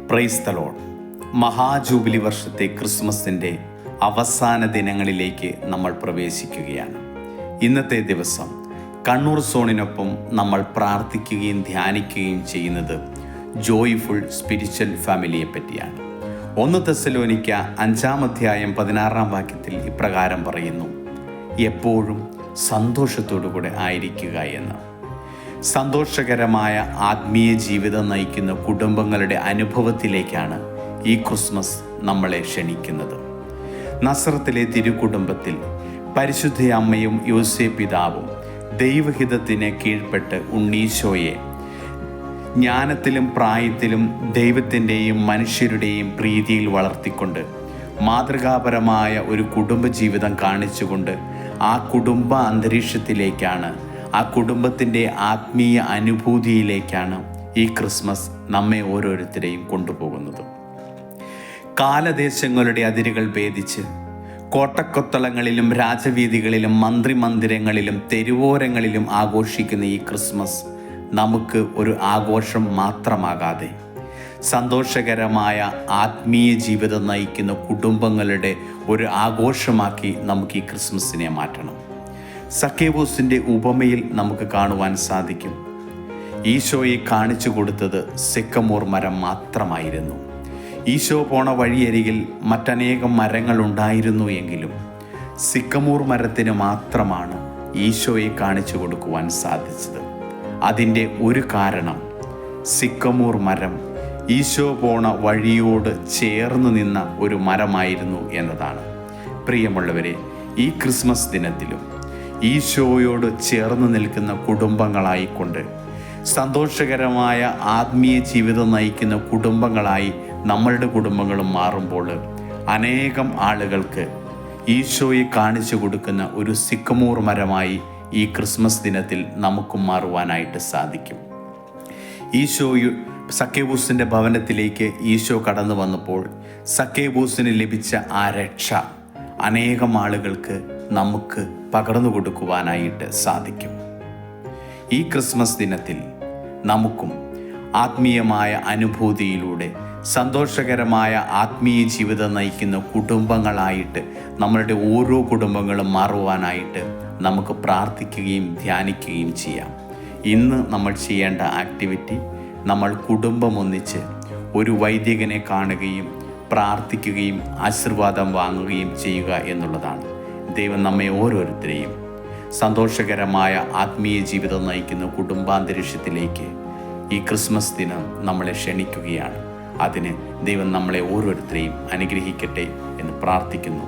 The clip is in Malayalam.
Praise the Lord. മഹാജൂബിലി വർഷത്തെ ക്രിസ്മസിൻ്റെ അവസാന ദിനങ്ങളിലേക്ക് നമ്മൾ പ്രവേശിക്കുകയാണ്. ഇന്നത്തെ ദിവസം കണ്ണൂർ സോണിനൊപ്പം നമ്മൾ പ്രാർത്ഥിക്കുകയും ധ്യാനിക്കുകയും ചെയ്യുന്നത് ജോയ്ഫുൾ സ്പിരിച്വൽ ഫാമിലിയെ പറ്റിയാണ്. 1 തെസ്സലോനിക്ക 5:16 ഇപ്രകാരം പറയുന്നു, എപ്പോഴും സന്തോഷത്തോടുകൂടെ ആയിരിക്കുക എന്ന്. സന്തോഷകരമായ ആത്മീയ ജീവിതം നയിക്കുന്ന കുടുംബങ്ങളുടെ അനുഭവത്തിലേക്കാണ് ഈ ക്രിസ്മസ് നമ്മളെ ക്ഷണിക്കുന്നത്. നസ്രത്തിലെ തിരുക്കുടുംബത്തിൽ പരിശുദ്ധ അമ്മയും യോസേപ്പ് പിതാവും ദൈവഹിതത്തിന് കീഴ്പ്പെട്ട് ഉണ്ണീശോയെ ജ്ഞാനത്തിലും പ്രായത്തിലും ദൈവത്തിൻ്റെയും മനുഷ്യരുടെയും പ്രീതിയിൽ വളർത്തിക്കൊണ്ട് മാതൃകാപരമായ ഒരു കുടുംബജീവിതം കാണിച്ചുകൊണ്ട് ആ കുടുംബ അന്തരീക്ഷത്തിലേക്കാണ്, ആ കുടുംബത്തിൻ്റെ ആത്മീയ അനുഭൂതിയിലേക്കാണ് ഈ ക്രിസ്മസ് നമ്മെ ഓരോരുത്തരെയും കൊണ്ടുപോകുന്നത്. കാലദേശങ്ങളുടെ അതിരുകൾ ഭേദിച്ച് കോട്ടക്കൊത്തളങ്ങളിലും രാജവീതികളിലും മന്ത്രിമന്ദിരങ്ങളിലും തെരുവോരങ്ങളിലും ആഘോഷിക്കുന്ന ഈ ക്രിസ്മസ് നമുക്ക് ഒരു ആഘോഷം മാത്രമാകാതെ സന്തോഷകരമായ ആത്മീയ ജീവിതം നയിക്കുന്ന കുടുംബങ്ങളുടെ ഒരു ആഘോഷമാക്കി നമുക്ക് ഈ ക്രിസ്മസിനെ മാറ്റണം. സക്കേവൂസിൻ്റെ ഉപമയിൽ നമുക്ക് കാണുവാൻ സാധിക്കും, ഈശോയെ കാണിച്ചു കൊടുത്തത് സിക്കമോർ മരം മാത്രമായിരുന്നു. ഈശോ പോണ വഴിയരികിൽ മറ്റനേകം മരങ്ങൾ ഉണ്ടായിരുന്നു എങ്കിലും സിക്കമോർ മരത്തിന് മാത്രമാണ് ഈശോയെ കാണിച്ചു കൊടുക്കുവാൻ സാധിച്ചത്. അതിൻ്റെ ഒരു കാരണം സിക്കമോർ മരം ഈശോ പോണ വഴിയോട് ചേർന്ന് നിന്ന ഒരു മരമായിരുന്നു എന്നതാണ്. പ്രിയമുള്ളവരെ, ഈ ക്രിസ്മസ് ദിനത്തിലും ഈശോയോട് ചേർന്ന് നിൽക്കുന്ന കുടുംബങ്ങളായിക്കൊണ്ട് സന്തോഷകരമായ ആത്മീയ ജീവിതം നയിക്കുന്ന കുടുംബങ്ങളായി നമ്മളുടെ കുടുംബങ്ങളും മാറുമ്പോൾ അനേകം ആളുകൾക്ക് ഈശോയെ കാണിച്ചു കൊടുക്കുന്ന ഒരു സിക്കമോർ മരമായി ഈ ക്രിസ്മസ് ദിനത്തിൽ നമുക്കും മാറുവാനായിട്ട് സാധിക്കും. സക്കേവൂസിൻ്റെ ഭവനത്തിലേക്ക് ഈശോ കടന്നു വന്നപ്പോൾ സക്കേവൂസിന് ലഭിച്ച ആ രക്ഷ അനേകം ആളുകൾക്ക് നമുക്ക് പകർന്നു കൊടുക്കുവാനായിട്ട് സാധിക്കും. ഈ ക്രിസ്മസ് ദിനത്തിൽ നമുക്കും ആത്മീയമായ അനുഭൂതിയിലൂടെ സന്തോഷകരമായ ആത്മീയ ജീവിതം നയിക്കുന്ന കുടുംബങ്ങളായിട്ട് നമ്മളുടെ ഓരോ കുടുംബങ്ങളും മാറുവാനായിട്ട് നമുക്ക് പ്രാർത്ഥിക്കുകയും ധ്യാനിക്കുകയും ചെയ്യാം. ഇന്ന് നമ്മൾ ചെയ്യേണ്ട ആക്ടിവിറ്റി, നമ്മൾ കുടുംബം ഒന്നിച്ച് ഒരു വൈദികനെ കാണുകയും പ്രാർത്ഥിക്കുകയും ആശീർവാദം വാങ്ങുകയും ചെയ്യുക എന്നുള്ളതാണ്. ദൈവം നമ്മെ ഓരോരുത്തരെയും സന്തോഷകരമായ ആത്മീയ ജീവിതം നയിക്കുന്ന കുടുംബാന്തരീക്ഷത്തിലേക്ക് ഈ ക്രിസ്മസ് ദിനം നമ്മളെ ക്ഷണിക്കുകയാണ്. അതിന് ദൈവം നമ്മളെ ഓരോരുത്തരെയും അനുഗ്രഹിക്കട്ടെ എന്ന് പ്രാർത്ഥിക്കുന്നു.